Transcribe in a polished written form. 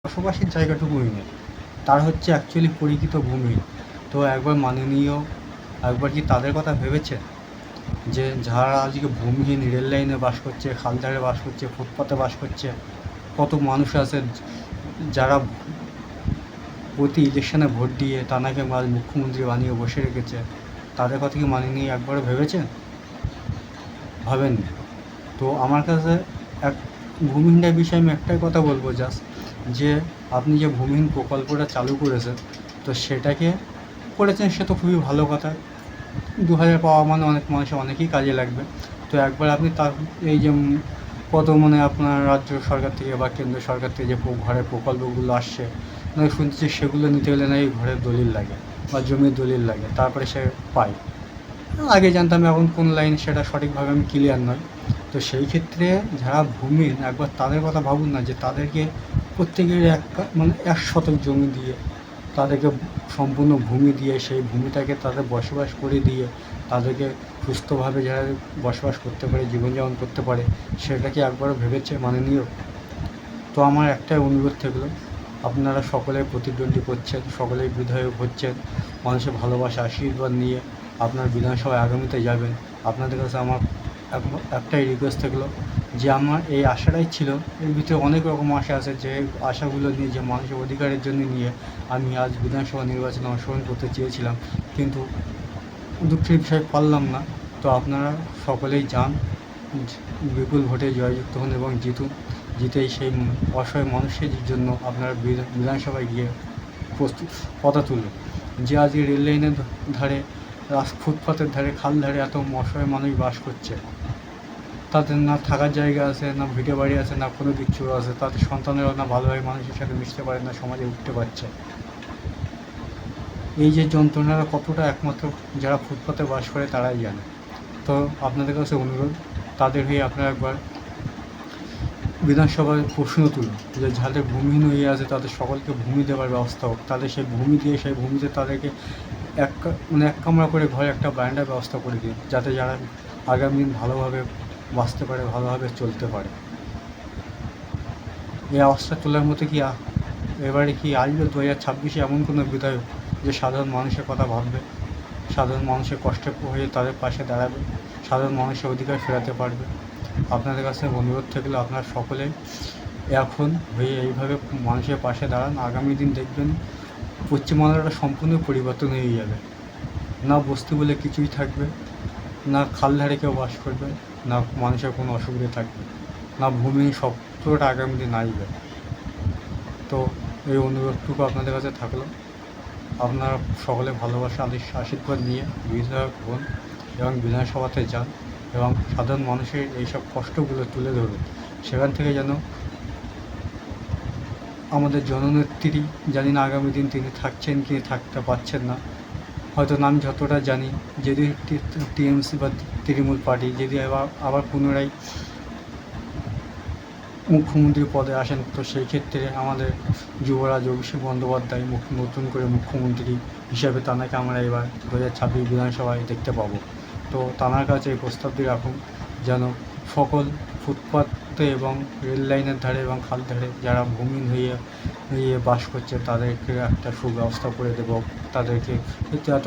বসবাসের জায়গাটুকুই নেই, তারা হচ্ছে অ্যাকচুয়ালি পরিচিত ভূমি। তো একবার মাননীয় একবার কি তাদের কথা ভেবেছে যে যারা আজকে ভূমিহীন রেল লাইনে বাস করছে, খালধারে বাস করছে, ফুটপাতে বাস করছে, কত মানুষ আছে যারা প্রতি ইলেকশনে ভোট দিয়ে তানাকে মুখ্যমন্ত্রী বানিয়ে বসে রেখেছে, তাদের কথা কি মাননীয় একবারও ভেবেছেন? ভাবেননি। তো আমার কাছে এক ভূমিহীনটার বিষয়ে আমি একটাই কথা বলবো জাস্ট, যে আপনি যে ভূমিহীন প্রকল্পটা চালু করেছেন, তো সেটাকে করেছেন সে তো খুবই ভালো কথা। 2000 পাওয়া মানে অনেক মানুষের অনেকেই কাজে লাগবে। তো একবার আপনি তার এই যে কত আপনার রাজ্য সরকার থেকে বা কেন্দ্র সরকার থেকে যে ঘরের প্রকল্পগুলো আসছে, নয় শুনছি সেগুলো নিতে গেলে নাকি ঘরের দলিল লাগে বা জমির দলিল লাগে, তারপরে সে পায়। আগে জানতাম, এখন কোন লাইন সেটা সঠিকভাবে আমি ক্লিয়ার নয়। তো সেই ক্ষেত্রে যারা ভূমিহীন একবার তাদের কথা ভাবুন না, যে তাদেরকে প্রত্যেকের মানে 1 শতক জমি দিয়ে, তাদেরকে সম্পূর্ণ ভূমি দিয়ে, সেই ভূমিটাকে তাদের বসবাস করে দিয়ে, তাদেরকে সুস্থভাবে যারা বসবাস করতে পারে, জীবনযাপন করতে পারে, সেটাকে একবারও ভেবেছে মাননীয়? তো আমার একটাই অনুরোধ থাকলো, আপনারা সকলে প্রতিদ্বন্দ্বী করছেন, সকলেই বিধায়ক হচ্ছেন, মানুষের ভালোবাসা আশীর্বাদ নিয়ে আপনার বিধানসভায় আগামীতে যাবেন। আপনাদের কাছে আমার একটাই রিকোয়েস্ট থাকলো, যে আমার এই আশাটাই ছিল, এর ভিতরে অনেক রকম আশা আছে, যে আশাগুলো নিয়ে, যে মানুষের অধিকারের জন্য নিয়ে আমি আজ বিধানসভা নির্বাচনে অংশগ্রহণ করতে চেয়েছিলাম, কিন্তু দুঃখের বিষয় পারলাম না। তো আপনারা সকলেই যান, বিপুল ভোটে জয়যুক্ত হন এবং জিতুন। জিতেই সেই অসহায় মানুষের জন্য আপনারা বিধানসভায় গিয়ে কথা তুলুন, যে আজকে রেল লাইনের ধারে, ফুটপাতের ধারে, খাল ধারে এত অসহায় মানুষ বাস করছে, তাদের না থাকার জায়গা আছে, না ভিটে বাড়ি আছে, না কোনো কিছু আছে, তাদের সন্তানেরাও না ভালোভাবে মানুষের সাথে মিশতে পারে, না সমাজে উঠতে পারছে। এই যে যন্ত্রণাটা কতটা একমাত্র যারা ফুটপাতে বাস করে তারাই জানে। তো আপনাদের কাছে অনুরোধ, তাদের হয়ে আপনারা একবার বিধানসভায় প্রশ্ন তুলুন, যে যাদের ভূমিহীন হয়ে আছে তাদের সকলকে ভূমি দেওয়ার ব্যবস্থা হোক, তাদের সেই ভূমি দিয়ে, সেই ভূমিতে তাদেরকে এক কামরা করে ঘরে একটা বারান্দার ব্যবস্থা করে দিন, যাতে যারা আগামী দিন ভালোভাবে বাঁচতে পারে, ভালোভাবে চলতে পারে। এই আওয়াজটা তোলার মতো কি এবারে কি আসবে 2026-এ এমন কোনো বিধায়ক যে সাধারণ মানুষের কথা ভাববে, সাধারণ মানুষের কষ্টে হয়ে তাদের পাশে দাঁড়াবে, সাধারণ মানুষের অধিকার ফেরাতে পারবে? আপনাদের কাছে অনুরোধ থাকলে আপনারা সকলে এখন হয়ে এইভাবে মানুষের পাশে দাঁড়ান। আগামী দিন দেখবেন পশ্চিমবাংলাটা সম্পূর্ণ পরিবর্তন হয়ে যাবে। না বস্তি বলে কিছুই থাকবে, না খাল ধারে কেউ বাস করবে, না মানুষের কোনো অসুবিধা থাকবে, না ভূমি সবটা আগামী দিন আসবে। তো এই অনুরোধটুকু আপনাদের কাছে থাকলো, আপনারা সকলে ভালোবাসা আশীর্বাদ নিয়ে বিধায়ক হন এবং বিধানসভাতে যান এবং সাধারণ মানুষের এইসব কষ্টগুলো তুলে ধরুন। সেখান থেকে যেন আমাদের জননেত্রী, জানি না আগামী দিন তিনি থাকছেন কি থাকতে পারছেন না, হয়তো নাম যতটা জানি, যদি টিএমসি বা তৃণমূল পার্টি যদি আবার পুনরায় মুখ্যমন্ত্রী পদে আসেন, তো সেই ক্ষেত্রে আমাদের যুবরাজ অভিষেক বন্দ্যোপাধ্যায় নতুন করে মুখ্যমন্ত্রী হিসাবে তাঁকে আমরা এবার 2026 বিধানসভায় দেখতে পাবো। তো তাঁর কাছে এই প্রস্তাবটি রাখুন, যেন সকল ফুটপাতে এবং রেল লাইনের ধারে এবং খাল ধারে যারা ভূমিহীন হয়ে বাস করছে তাদেরকে একটা সুব্যবস্থা করে দেব, তাদেরকে এত